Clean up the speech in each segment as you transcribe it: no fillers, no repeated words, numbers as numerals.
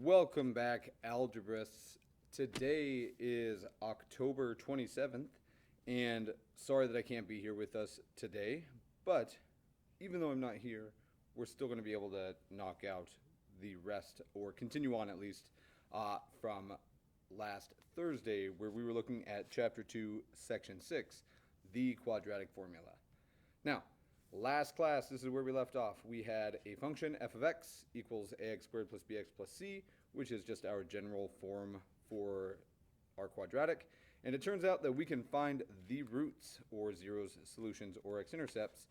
Welcome back, Algebrists. Today is October 27th, and sorry that I can't be here with us today, but even though I'm not here, we're still going to be able to knock out the rest, or continue on at least, from last Thursday, where we were looking at Chapter 2, Section 6, the quadratic formula. Now, last class, this is where we left off. We had a function f of x equals ax squared plus bx plus c, which is just our general form for our quadratic. And it turns out that we can find the roots, or zeros, solutions, or x-intercepts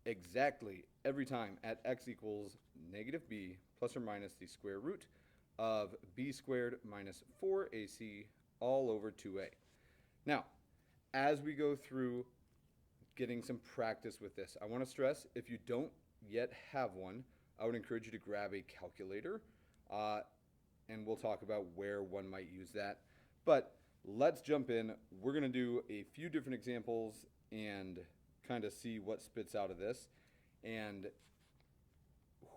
exactly every time at x equals negative b plus or minus the square root of b squared minus 4ac all over 2a. Now, as we go through getting some practice with this, I want to stress, if you don't yet have one, I would encourage you to grab a calculator, and we'll talk about where one might use that. But let's jump in. We're going to do a few different examples and kind of see what spits out of this. And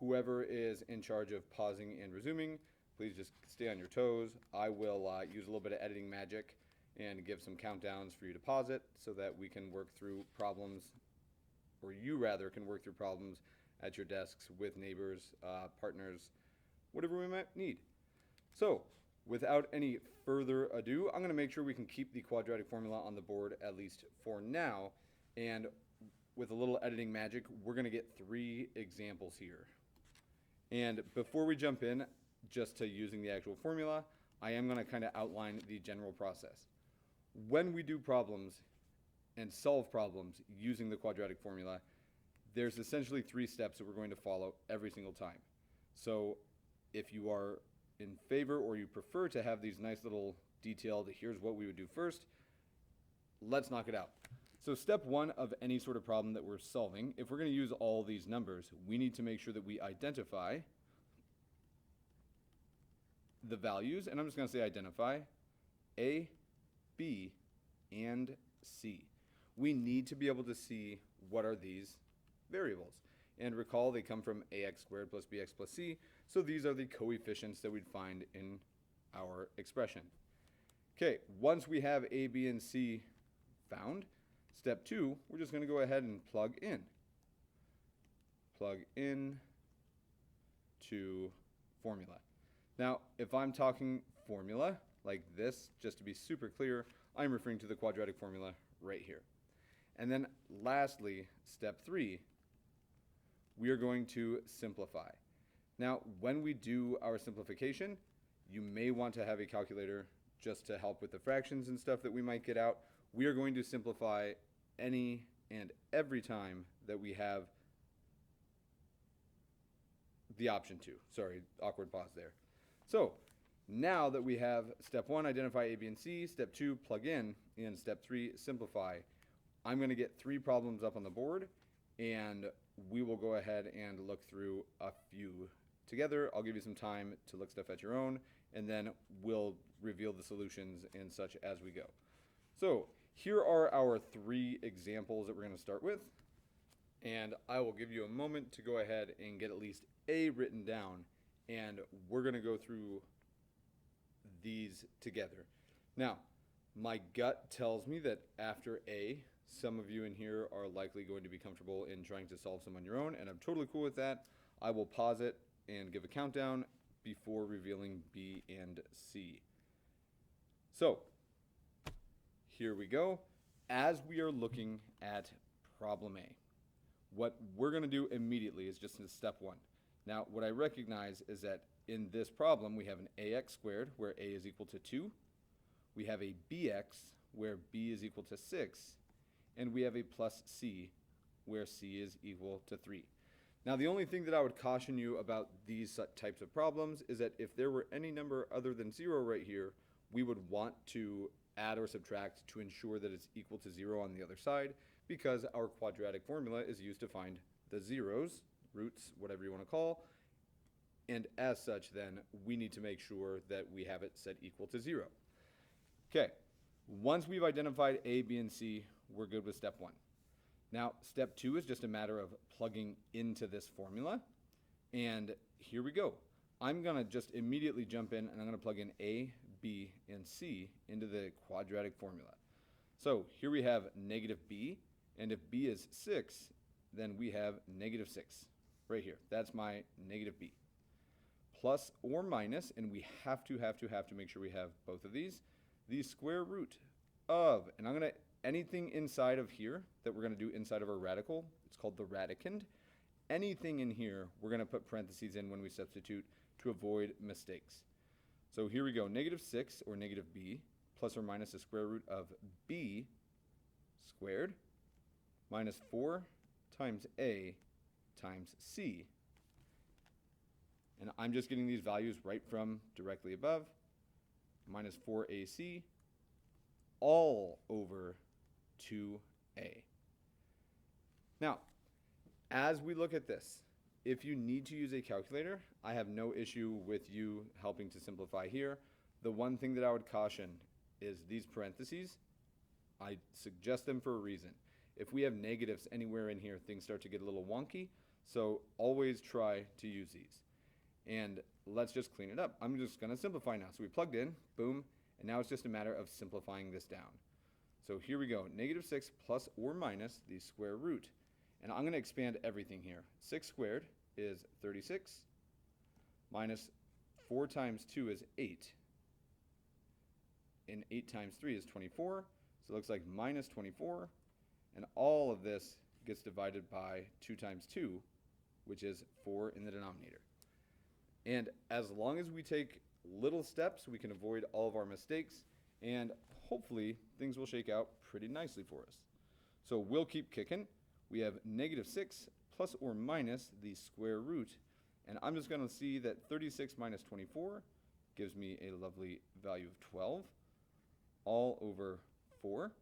whoever is in charge of pausing and resuming, please just stay on your toes. I will use a little bit of editing magic and give some countdowns for you to pause it so that we can work through problems, or you rather can work through problems at your desks with neighbors, partners, whatever we might need. So, without any further ado, I'm going to make sure we can keep the quadratic formula on the board at least for now, and with a little editing magic, we're going to get 3 examples here. And before we jump in, just to using the actual formula, I am going to kind of outline the general process. When we do problems and solve problems using the quadratic formula, there's essentially 3 steps that we're going to follow every single time. So if you are in favor or you prefer to have these nice little detailed, here's what we would do first, let's knock it out. So step 1 of any sort of problem that we're solving, if we're going to use all these numbers, we need to make sure that we identify the values, and I'm just going to say identify A, B, and C. We need to be able to see what are these variables. And recall they come from ax squared plus bx plus c, so these are the coefficients that we'd find in our expression. Okay, once we have A, B, and C found, step 2, we're just going to go ahead and plug in. Plug in to formula. Now, if I'm talking formula like this, just to be super clear, I'm referring to the quadratic formula right here. And then lastly, step 3, we are going to simplify. Now, when we do our simplification, you may want to have a calculator just to help with the fractions and stuff that we might get out. We are going to simplify any and every time that we have the option to. Sorry, awkward pause there. So, now that we have step 1, identify A, B, and C, step 2, plug in, and step 3, simplify, I'm going to get 3 problems up on the board, and we will go ahead and look through a few together. I'll give you some time to look stuff at your own, and then we'll reveal the solutions and such as we go. So, here are our 3 examples that we're going to start with, and I will give you a moment to go ahead and get at least A written down, and we're going to go through these together. Now, my gut tells me that after A, some of you in here are likely going to be comfortable in trying to solve some on your own, and I'm totally cool with that. I will pause it and give a countdown before revealing B and C. So, here we go. As we are looking at problem A, what we're going to do immediately is just in step 1. Now, what I recognize is that in this problem, we have an ax squared, where a is equal to 2. We have a bx, where b is equal to 6. And we have a plus c, where c is equal to 3. Now, the only thing that I would caution you about these types of problems is that if there were any number other than 0 right here, we would want to add or subtract to ensure that it's equal to 0 on the other side, because our quadratic formula is used to find the zeros, roots, whatever you want to call, and as such then we need to make sure that we have it set equal to 0. Okay, once we've identified A, B, and C, we're good with step 1. Now, step 2 is just a matter of plugging into this formula, and here we go. I'm going to just immediately jump in and I'm going to plug in a, b, and c into the quadratic formula. So here we have negative b, and if b is 6, then we have negative 6 right here. That's my negative b. Plus or minus, and we have to make sure we have both of these, the square root of, and I'm going to, anything inside of here that we're going to do inside of our radical, it's called the radicand. Anything in here, we're going to put parentheses in when we substitute to avoid mistakes. So here we go, negative 6, or negative b, plus or minus the square root of b squared, minus 4 times a times c. And I'm just getting these values right from directly above, minus 4ac, all over 2a. Now, as we look at this, if you need to use a calculator, I have no issue with you helping to simplify here. The one thing that I would caution is these parentheses. I suggest them for a reason. If we have negatives anywhere in here, things start to get a little wonky, so always try to use these. And let's just clean it up. I'm just going to simplify now. So we plugged in, boom, and now it's just a matter of simplifying this down. So here we go, negative 6 plus or minus the square root. And I'm going to expand everything here. 6 squared is 36, minus 4 times 2 is 8, and 8 times 3 is 24, so it looks like minus 24, and all of this gets divided by 2 times 2, which is 4 in the denominator. And as long as we take little steps, we can avoid all of our mistakes, and hopefully things will shake out pretty nicely for us. So we'll keep kicking. We have negative 6 plus or minus the square root, and I'm just going to see that 36 minus 24 gives me a lovely value of 12, all over 4.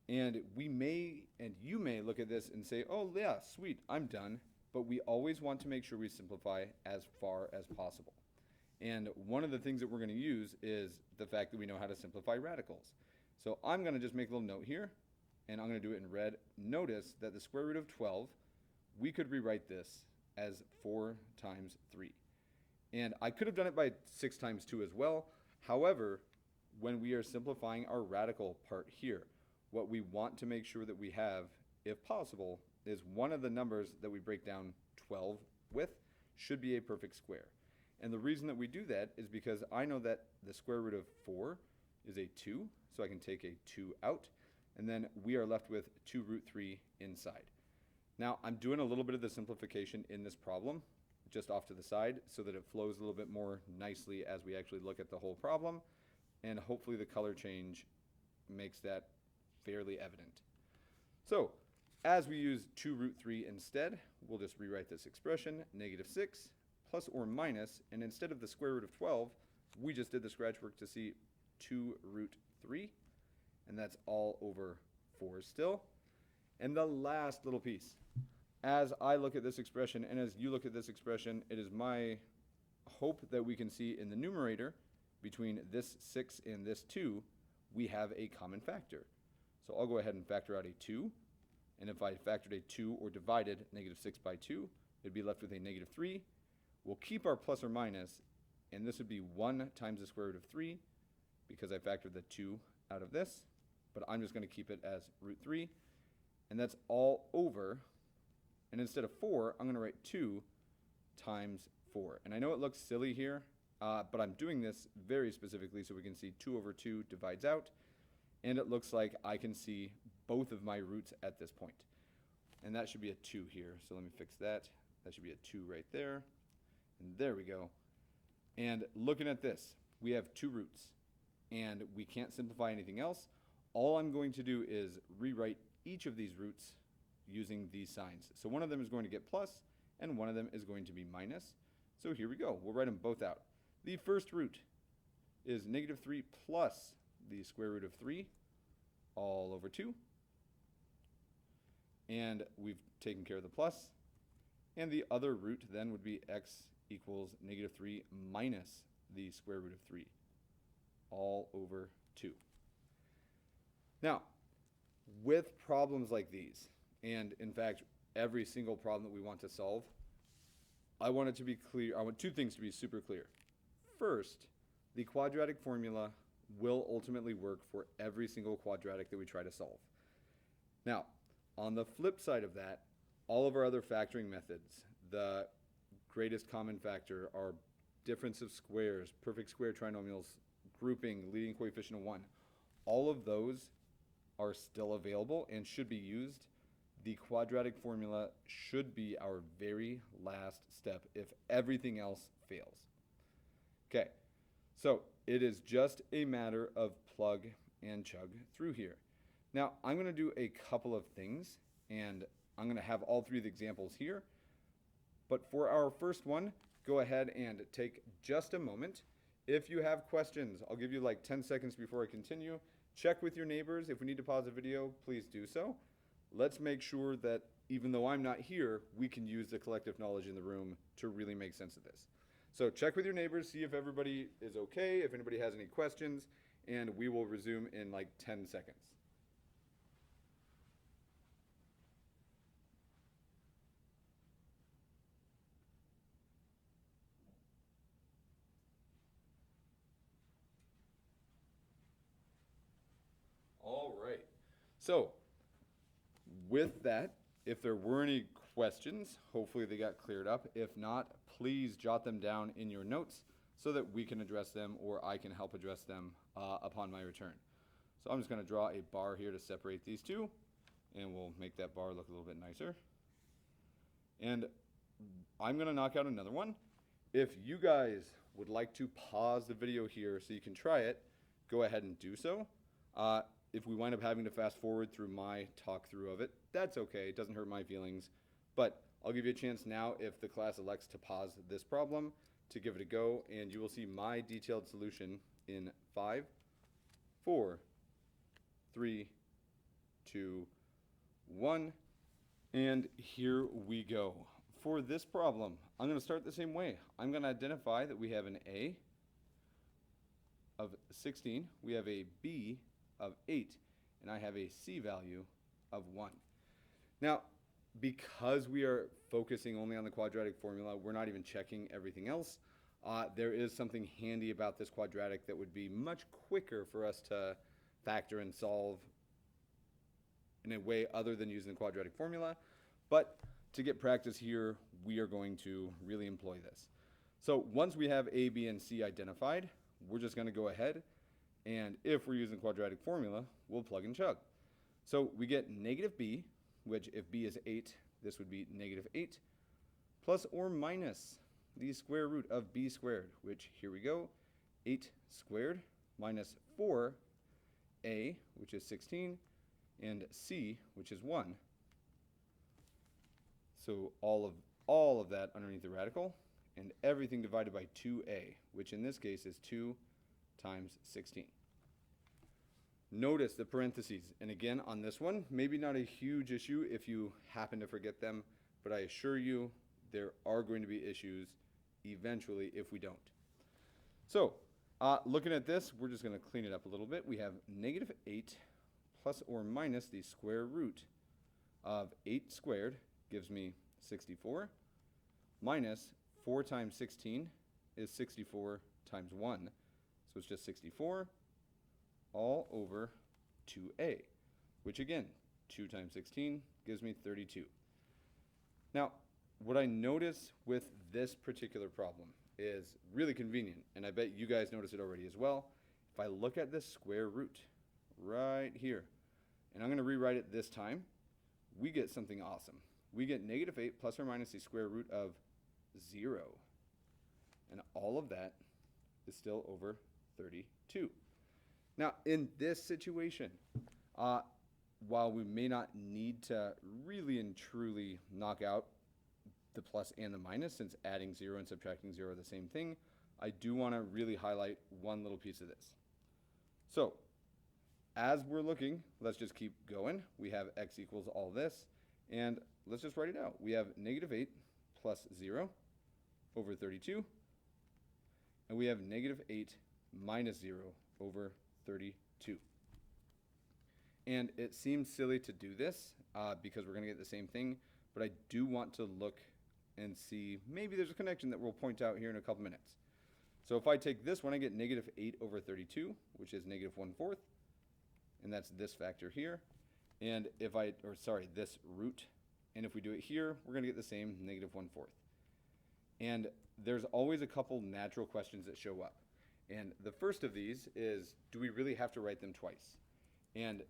And we may, and you may look at this and say, oh yeah, sweet, I'm done. But we always want to make sure we simplify as far as possible. And one of the things that we're going to use is the fact that we know how to simplify radicals. So I'm going to just make a little note here, and I'm going to do it in red. Notice that the square root of 12, we could rewrite this as 4 times 3. And I could have done it by 6 times 2 as well. However, when we are simplifying our radical part here, what we want to make sure that we have, if possible, is one of the numbers that we break down 12 with should be a perfect square. And the reason that we do that is because I know that the square root of 4 is a 2, so I can take a 2 out, and then we are left with 2 root 3 inside. Now, I'm doing a little bit of the simplification in this problem, just off to the side, so that it flows a little bit more nicely as we actually look at the whole problem, and hopefully the color change makes that fairly evident. So, as we use 2 root 3 instead, we'll just rewrite this expression, negative 6 plus or minus, and instead of the square root of 12, we just did the scratch work to see 2 root 3, and that's all over 4 still. And the last little piece, as I look at this expression and as you look at this expression, it is my hope that we can see in the numerator between this 6 and this 2, we have a common factor. So I'll go ahead and factor out a 2. And if I factored a 2 or divided negative 6 by 2, it'd be left with a negative 3. We'll keep our plus or minus, and this would be 1 times the square root of 3 because I factored the 2 out of this. But I'm just going to keep it as root 3. And that's all over. And instead of 4, I'm going to write 2 times 4. And I know it looks silly here, but I'm doing this very specifically so we can see 2 over 2 divides out. And it looks like I can see both of my roots at this point. And that should be a 2 here. So let me fix that. That should be a 2 right there. And there we go. And looking at this, we have 2 roots. And we can't simplify anything else. All I'm going to do is rewrite each of these roots using these signs. So one of them is going to get plus, and one of them is going to be minus. So here we go. We'll write them both out. The first root is negative 3 plus the square root of 3 all over 2. And we've taken care of the plus. And the other root then would be x equals negative 3 minus the square root of 3 all over 2. Now, with problems like these, and in fact, every single problem that we want to solve, I want it to be clear. I want two things to be super clear. First, the quadratic formula will ultimately work for every single quadratic that we try to solve. Now, on the flip side of that, all of our other factoring methods, the greatest common factor, our difference of squares, perfect square trinomials, grouping, leading coefficient of 1, all of those are still available and should be used. The quadratic formula should be our very last step if everything else fails. Okay, so it is just a matter of plug and chug through here. Now, I'm going to do a couple of things, and I'm going to have all three of the examples here. But for our first one, go ahead and take just a moment. If you have questions, I'll give you like 10 seconds before I continue. Check with your neighbors. If we need to pause the video, please do so. Let's make sure that even though I'm not here, we can use the collective knowledge in the room to really make sense of this. So check with your neighbors, see if everybody is okay, if anybody has any questions, and we will resume in like 10 seconds. All right. So with that, if there were any questions, hopefully they got cleared up. If not, please jot them down in your notes so that we can address them or I can help address them upon my return. So I'm just going to draw a bar here to separate these two, and we'll make that bar look a little bit nicer. And I'm going to knock out another one. If you guys would like to pause the video here so you can try it, go ahead and do so. If we wind up having to fast forward through my talk through of it, that's okay. It doesn't hurt my feelings. But I'll give you a chance now, if the class elects to pause this problem, to give it a go, and you will see my detailed solution in 5, 4, 3, 2, 1, and here we go. For this problem, I'm going to start the same way. I'm going to identify that we have an A of 16, we have a B of 8, and I have a C value of 1. Now, because we are focusing only on the quadratic formula, we're not even checking everything else. There is something handy about this quadratic that would be much quicker for us to factor and solve in a way other than using the quadratic formula. But to get practice here, we are going to really employ this. So once we have A, B, and C identified, we're just going to go ahead, and if we're using the quadratic formula, we'll plug and chug. So we get negative B, which if B is 8, this would be negative 8, plus or minus the square root of B squared, which here we go, 8 squared minus 4A, which is 16, and C, which is 1. So all of that underneath the radical, and everything divided by 2A, which in this case is 2 times 16. Notice the parentheses, and again on this one, maybe not a huge issue if you happen to forget them, but I assure you there are going to be issues eventually if we don't. So looking at this, we're just going to clean it up a little bit. We have negative 8 plus or minus the square root of 8 squared gives me 64, minus 4 times 16 is 64 times 1, so it's just 64 all over 2A, which again, 2 times 16 gives me 32. Now, what I notice with this particular problem is really convenient, and I bet you guys notice it already as well. If I look at this square root right here, and I'm going to rewrite it this time, we get something awesome. We get negative 8 plus or minus the square root of 0. And all of that is still over 32. Now, in this situation, while we may not need to really and truly knock out the plus and the minus, since adding 0 and subtracting 0 are the same thing, I do want to really highlight one little piece of this. So, as we're looking, let's just keep going. We have x equals all this, and let's just write it out. We have negative 8 plus 0 over 32, and we have negative 8 minus 0 over 32. And it seems silly to do this because we're going to get the same thing, but I do want to look and see maybe there's a connection that we'll point out here in a couple minutes. So if I take this one, I get negative 8 over 32, which is negative 1/4, and that's this factor here. And if this root, and if we do it here, we're going to get the same, negative 1/4. And there's always a couple natural questions that show up. And the first of these is, do we really have to write them twice? And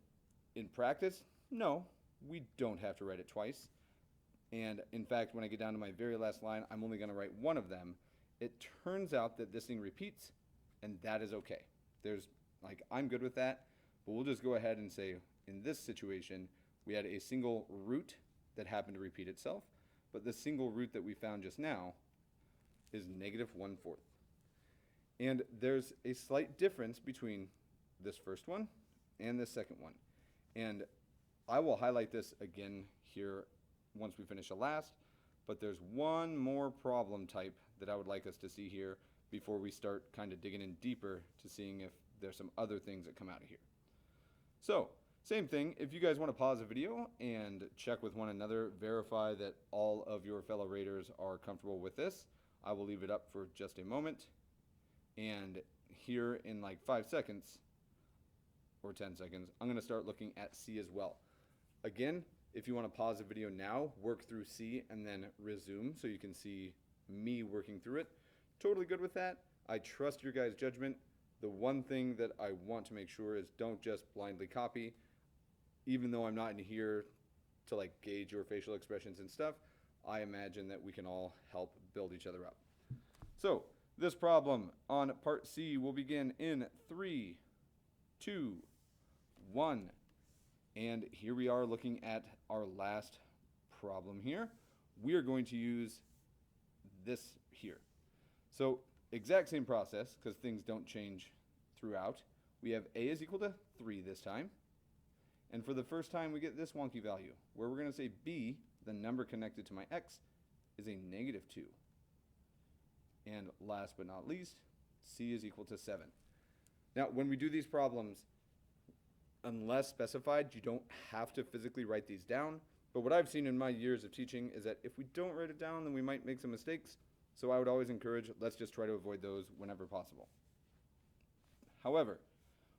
in practice, no, we don't have to write it twice. And in fact, when I get down to my very last line, I'm only going to write one of them. It turns out that this thing repeats, and that is okay. I'm good with that, but we'll just go ahead and say, in this situation, we had a single root that happened to repeat itself, but the single root that we found just now is negative 1/4. And there's a slight difference between this first one and this second one. And I will highlight this again here once we finish the last, but there's one more problem type that I would like us to see here before we start kind of digging in deeper to seeing if there's some other things that come out of here. So, same thing, if you guys want to pause the video and check with one another, verify that all of your fellow raters are comfortable with this, I will leave it up for just a moment. And here in like 5 seconds, or 10 seconds, I'm going to start looking at C as well. Again, if you want to pause the video now, work through C and then resume so you can see me working through it. Totally good with that. I trust your guys' judgment. The one thing that I want to make sure is don't just blindly copy. Even though I'm not in here to like gauge your facial expressions and stuff, I imagine that we can all help build each other up. So this problem on part C will begin in 3, 2, 1. And here we are looking at our last problem here. We are going to use this here. So exact same process, because things don't change throughout. We have a is equal to 3 this time. And for the first time, we get this wonky value, where we're going to say b, the number connected to my x, is a negative 2. And last but not least, c is equal to 7. Now, when we do these problems, unless specified, you don't have to physically write these down. But what I've seen in my years of teaching is that if we don't write it down, then we might make some mistakes. So I would always encourage, let's just try to avoid those whenever possible. However,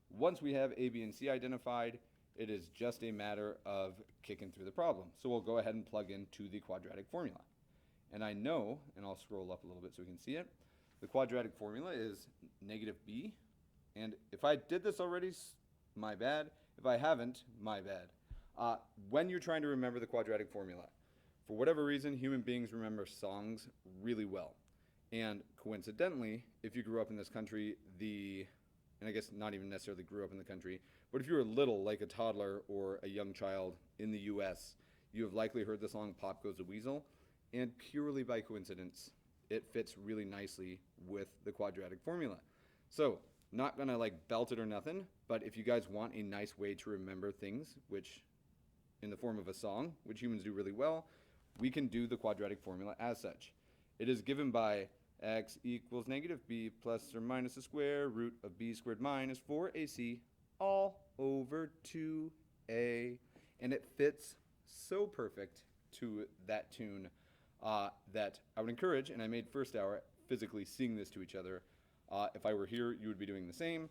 once we have a, b, and c identified, it is just a matter of kicking through the problem. So we'll go ahead and plug into the quadratic formula. And I know, and I'll scroll up a little bit so we can see it, the quadratic formula is negative b. And if I did this already, my bad. If I haven't, my bad. When you're trying to remember the quadratic formula, for whatever reason, human beings remember songs really well. And coincidentally, if you grew up in this country, and I guess not even necessarily grew up in the country, but if you were little, like a toddler or a young child in the US, you have likely heard the song Pop Goes the Weasel, and purely by coincidence, it fits really nicely with the quadratic formula. So, not gonna like belt it or nothing, but if you guys want a nice way to remember things, which in the form of a song, which humans do really well, we can do the quadratic formula as such. It is given by x equals negative b plus or minus the square root of b squared minus 4ac all over 2a. And it fits so perfect to that tune that I would encourage, and I made first hour physically sing this to each other. If I were here, you would be doing the same.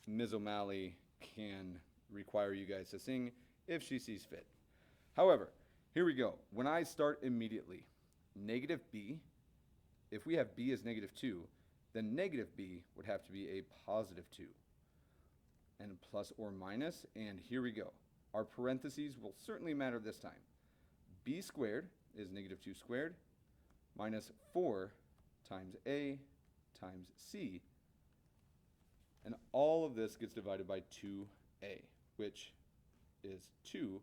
Ms. O'Malley can require you guys to sing if she sees fit. However, here we go. When I start immediately, negative b, if we have b as negative 2, then negative b would have to be a positive 2. And plus or minus, and here we go. Our parentheses will certainly matter this time. B squared is negative 2 squared minus 4 times a times c. And all of this gets divided by 2a, which is 2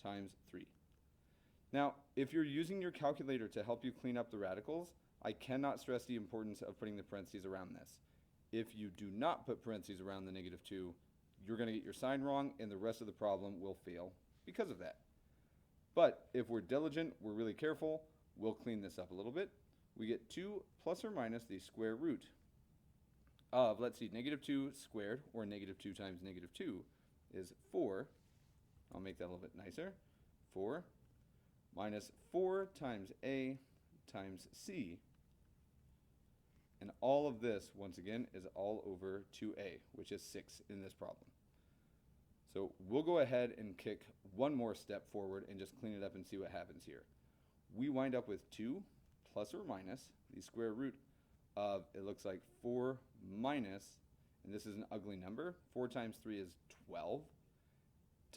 times 3. Now, if you're using your calculator to help you clean up the radicals, I cannot stress the importance of putting the parentheses around this. If you do not put parentheses around the negative 2, you're going to get your sign wrong, and the rest of the problem will fail because of that. But if we're diligent, we're really careful, we'll clean this up a little bit. We get 2 plus or minus the square root of, let's see, negative 2 squared, or negative 2 times negative 2, is 4. I'll make that a little bit nicer. 4 minus 4 times a times c. And all of this, once again, is all over 2a, which is 6 in this problem. So we'll go ahead and kick one more step forward and just clean it up and see what happens here. We wind up with 2 plus or minus the square root of, it looks like 4 minus, and this is an ugly number, 4 times 3 is 12,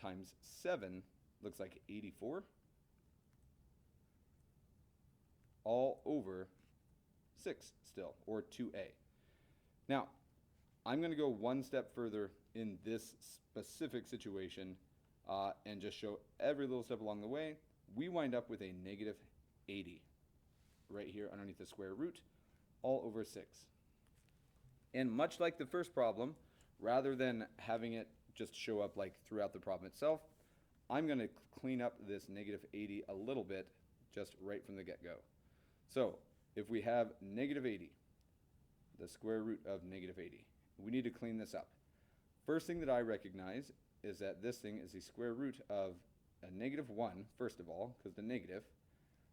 times 7 looks like 84, all over 6 still, or 2a. Now, I'm going to go one step further in this specific situation and just show every little step along the way. We wind up with a negative 80 right here underneath the square root, all over 6. And much like the first problem, rather than having it just show up like throughout the problem itself, I'm going to clean up this negative 80 a little bit just right from the get-go. So if we have negative 80, the square root of negative 80, we need to clean this up. First thing that I recognize is that this thing is the square root of a negative 1, first of all, because the negative,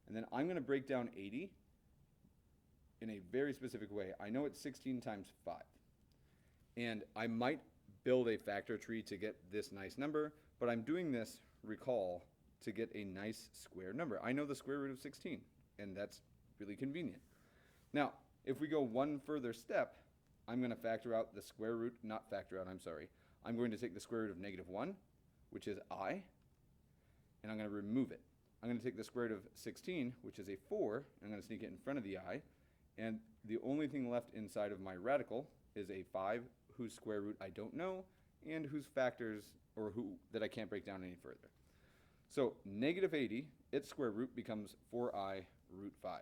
and then I'm going to break down 80 in a very specific way. I know it's 16 times 5, and I might build a factor tree to get this nice number, but I'm doing this, recall, to get a nice square number. I know the square root of 16, and that's really convenient. Now, if we go one further step, I'm going to factor out the square root, not factor out, I'm sorry. I'm going to take the square root of negative 1, which is I, and I'm going to remove it. I'm going to take the square root of 16, which is a 4, and I'm going to sneak it in front of the I, and the only thing left inside of my radical is a 5, whose square root I don't know, and whose factors, or that I can't break down any further. So negative 80, its square root becomes 4i root 5.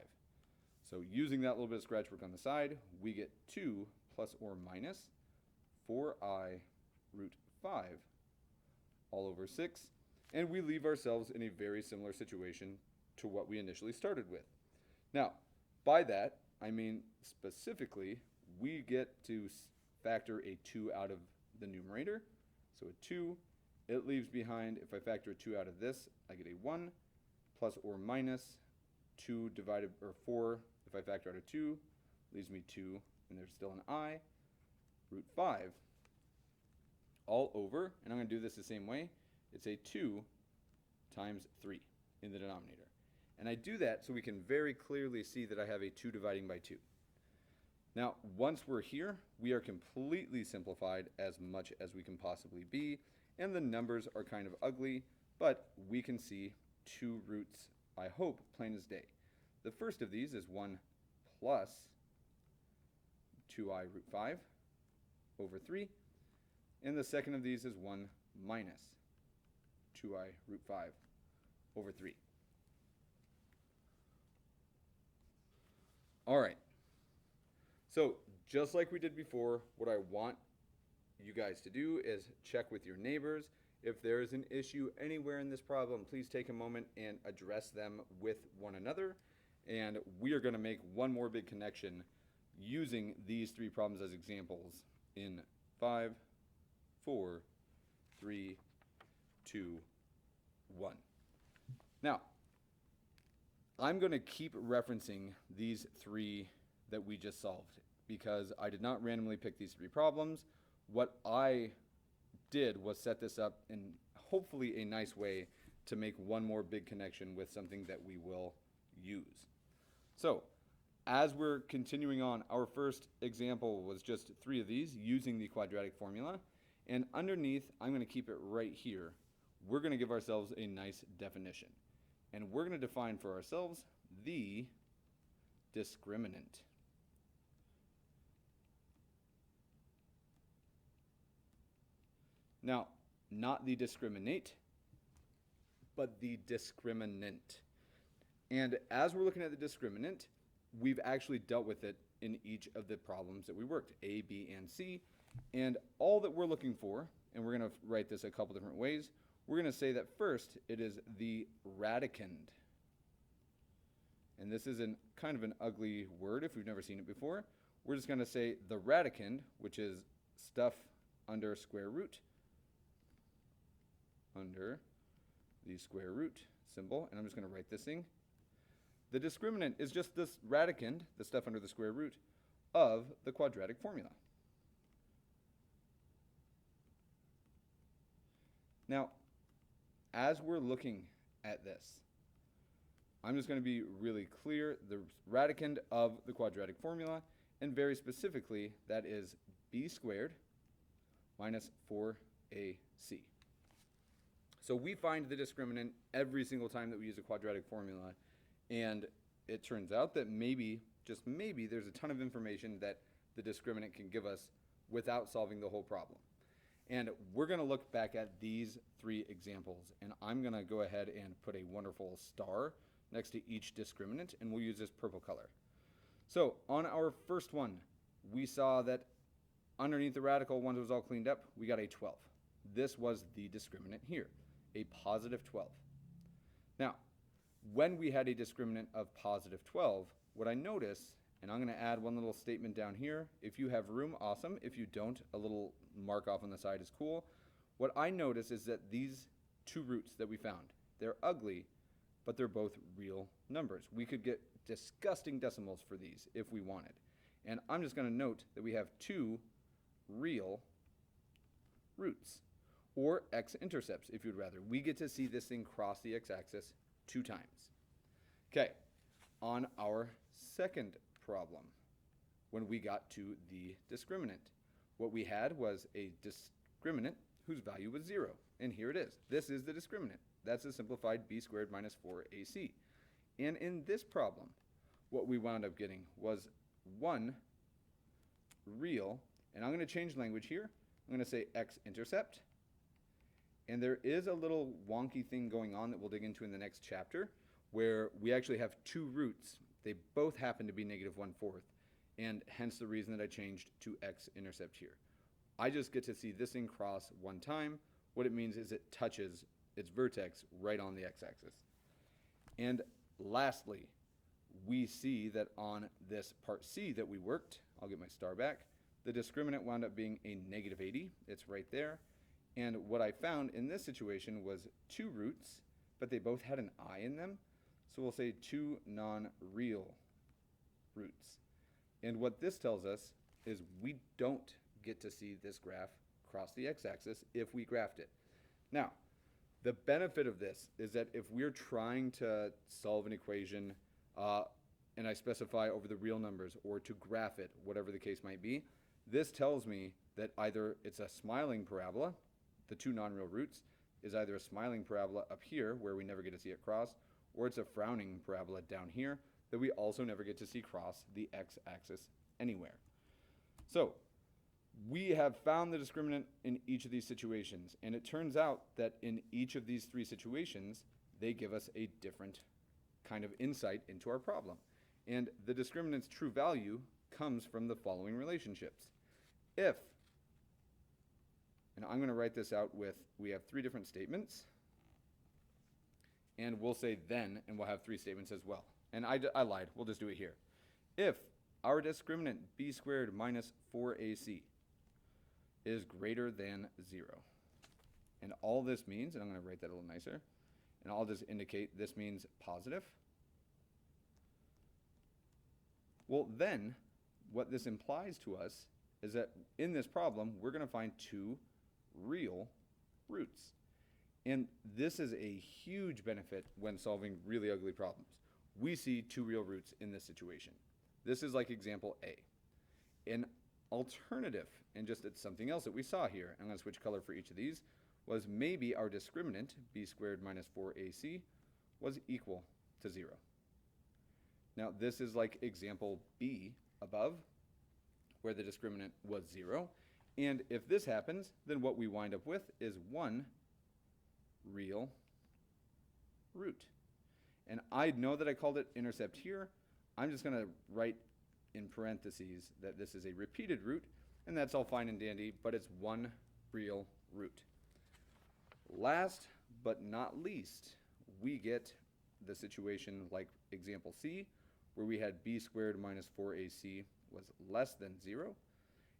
So using that little bit of scratch work on the side, we get 2 plus or minus 4i root 5 all over 6, and we leave ourselves in a very similar situation to what we initially started with. Now, by that, I mean specifically, we get to factor a 2 out of the numerator. So a 2, it leaves behind, if I factor a 2 out of this, I get a 1 plus or minus 2 divided, or 4, if I factor out a 2, leaves me 2, and there's still an I, root 5, all over, and I'm going to do this the same way, it's a 2 times 3 in the denominator. And I do that so we can very clearly see that I have a 2 dividing by 2. Now, once we're here, we are completely simplified as much as we can possibly be, and the numbers are kind of ugly, but we can see 2 roots, I hope, plain as day. The first of these is 1 plus 2i root 5 over 3, and the second of these is 1 minus 2i root 5 over 3. All right. So just like we did before, what I want you guys to do is check with your neighbors. If there is an issue anywhere in this problem, please take a moment and address them with one another. And we are going to make one more big connection using these 3 problems as examples in 5, 4, 3, 2, 1. Now, I'm going to keep referencing these 3 that we just solved because I did not randomly pick these 3 problems. What I did was set this up in hopefully a nice way to make one more big connection with something that we will use. So, as we're continuing on, our first example was just 3 of these using the quadratic formula, and underneath, I'm going to keep it right here. We're going to give ourselves a nice definition, and we're going to define for ourselves the discriminant. Now, not the discriminate, but the discriminant. And as we're looking at the discriminant, we've actually dealt with it in each of the problems that we worked, A, B, and C. And all that we're looking for, and we're going to write this a couple different ways, we're going to say that first it is the radicand. And this is kind of an ugly word if we've never seen it before. We're just going to say the radicand, which is stuff under square root, under the square root symbol, and I'm just going to write this thing. the discriminant is just this radicand, the stuff under the square root, of the quadratic formula. Now, as we're looking at this, I'm just going to be really clear. The radicand of the quadratic formula, and very specifically, that is b squared minus 4ac. So we find the discriminant every single time that we use a quadratic formula, and it turns out that maybe, just maybe, there's a ton of information that the discriminant can give us without solving the whole problem. And we're going to look back at these three examples, and I'm going to go ahead and put a wonderful star next to each discriminant, and we'll use this purple color. So on our first one, we saw that underneath the radical, once it was all cleaned up, we got a 12. This was the discriminant here, a positive 12. Now, when we had a discriminant of positive 12, what I notice, and I'm going to add one little statement down here. If you have room, awesome. If you don't, a little mark off on the side is cool. What I notice is that these two roots that we found, they're ugly, but they're both real numbers. We could get disgusting decimals for these if we wanted. And I'm just going to note that we have two real roots, or x-intercepts if you'd rather. We get to see this thing cross the x-axis 2 times. Okay, on our second problem, when we got to the discriminant, what we had was a discriminant whose value was 0. And here it is. This is the discriminant. That's a simplified b squared minus 4ac. And in this problem, what we wound up getting was one real, and I'm going to change language here. I'm going to say x-intercept. And there is a little wonky thing going on that we'll dig into in the next chapter, where we actually have two roots. They both happen to be negative 1/4, and hence the reason that I changed to x-intercept here. I just get to see this thing cross one time. What it means is it touches its vertex right on the x-axis. And lastly, we see that on this part C that we worked, I'll get my star back, the discriminant wound up being a negative 80. It's right there. And what I found in this situation was two roots, but they both had an I in them. So we'll say two non-real roots. And what this tells us is we don't get to see this graph cross the x-axis if we graphed it. Now, the benefit of this is that if we're trying to solve an equation and I specify over the real numbers or to graph it, whatever the case might be, this tells me that either it's a smiling parabola, the two non-real roots, is either a smiling parabola up here where we never get to see it cross, or it's a frowning parabola down here that we also never get to see cross the x-axis anywhere. So we have found the discriminant in each of these situations, and it turns out that in each of these three situations, they give us a different kind of insight into our problem. And the discriminant's true value comes from the following relationships. If, and I'm going to write this out with, we have 3 different statements, and we'll say then, and we'll have 3 statements as well. And I lied, we'll just do it here. If our discriminant b squared minus 4ac is greater than 0, and all this means, and I'm going to write that a little nicer, and I'll just indicate this means positive, well then, what this implies to us is that in this problem, we're going to find 2 real roots. And this is a huge benefit when solving really ugly problems. We see 2 real roots in this situation. This is like example A. An alternative, and just it's something else that we saw here, I'm going to switch color for each of these, was maybe our discriminant, b squared minus 4ac, was equal to 0. Now this is like example B above, where the discriminant was 0. And if this happens, then what we wind up with is 1 real root. And I know that I called it intercept here. I'm just going to write in parentheses that this is a repeated root, and that's all fine and dandy, but it's 1 real root. Last but not least, we get the situation like example C, where we had b squared minus 4ac was less than 0.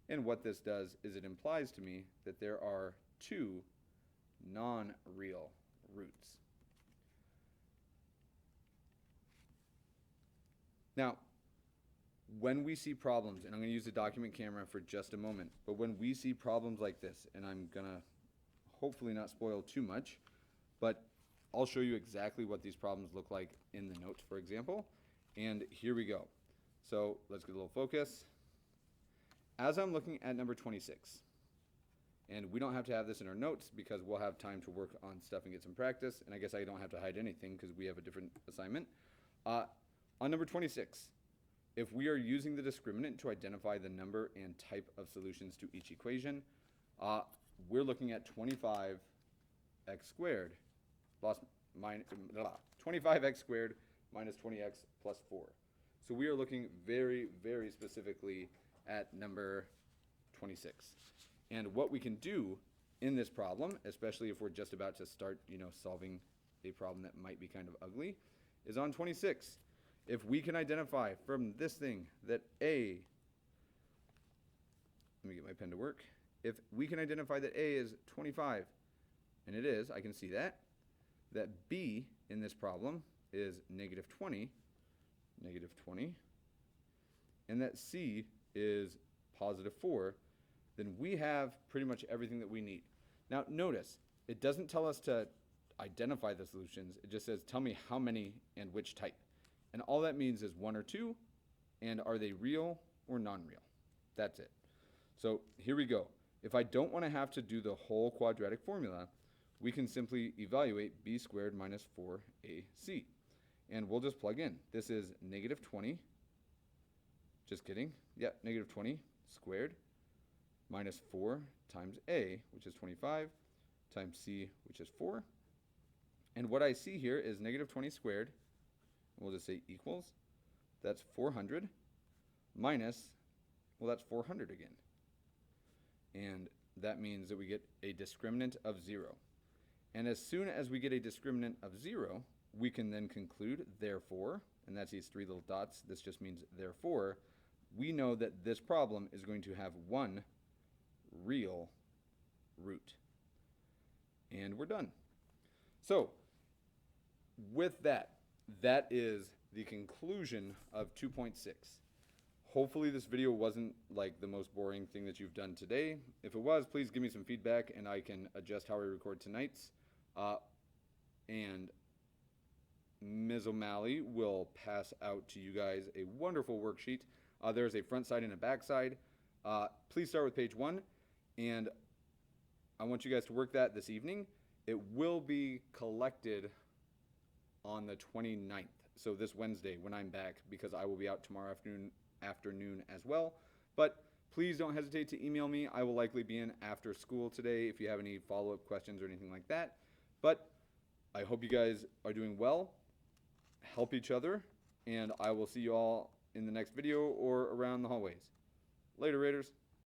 And what this does is it implies to me that there are 2 non-real roots. Now, when we see problems, and I'm going to use the document camera for just a moment, but when we see problems like this, and I'm going to hopefully not spoil too much, but I'll show you exactly what these problems look like in the notes, for example. And here we go. So let's get a little focus. As I'm looking at number 26, and we don't have to have this in our notes because we'll have time to work on stuff and get some practice, and I guess I don't have to hide anything because we have a different assignment. On number 26, if we are using the discriminant to identify the number and type of solutions to each equation, we're looking at 25x squared plus 25x squared minus 20x plus 4. So we are looking very, very specifically at number 26. And what we can do in this problem, especially if we're just about to start, solving a problem that might be kind of ugly, is on 26. If we can identify from this thing that A, let me get my pen to work. If we can identify that A is 25, and it is, I can see that B in this problem is negative 20, and that C is positive 4, then we have pretty much everything that we need. Now notice, it doesn't tell us to identify the solutions, it just says tell me how many and which type. And all that means is 1 or 2, and are they real or non-real? That's it. So here we go. If I don't want to have to do the whole quadratic formula, we can simply evaluate b squared minus 4ac. And we'll just plug in. This is negative 20, just kidding, yeah, negative 20 squared minus 4 times a, which is 25, times c, which is 4. And what I see here is negative 20 squared, we'll just say equals, that's 400, minus, well, that's 400 again. And that means that we get a discriminant of 0. And as soon as we get a discriminant of 0, we can then conclude, therefore, and that's these 3 little dots, this just means therefore, we know that this problem is going to have 1 real root. And we're done. So, with that, that is the conclusion of 2.6. Hopefully this video wasn't like the most boring thing that you've done today. If it was, please give me some feedback and I can adjust how I record tonight's. And Ms. O'Malley will pass out to you guys a wonderful worksheet. There's a front side and a back side. Please start with page 1, and I want you guys to work that this evening. It will be collected on the 29th, so this Wednesday when I'm back, because I will be out tomorrow afternoon as well. But please don't hesitate to email me. I will likely be in after school today if you have any follow-up questions or anything like that. But I hope you guys are doing well. Help each other, and I will see you all in the next video or around the hallways. Later, Raiders.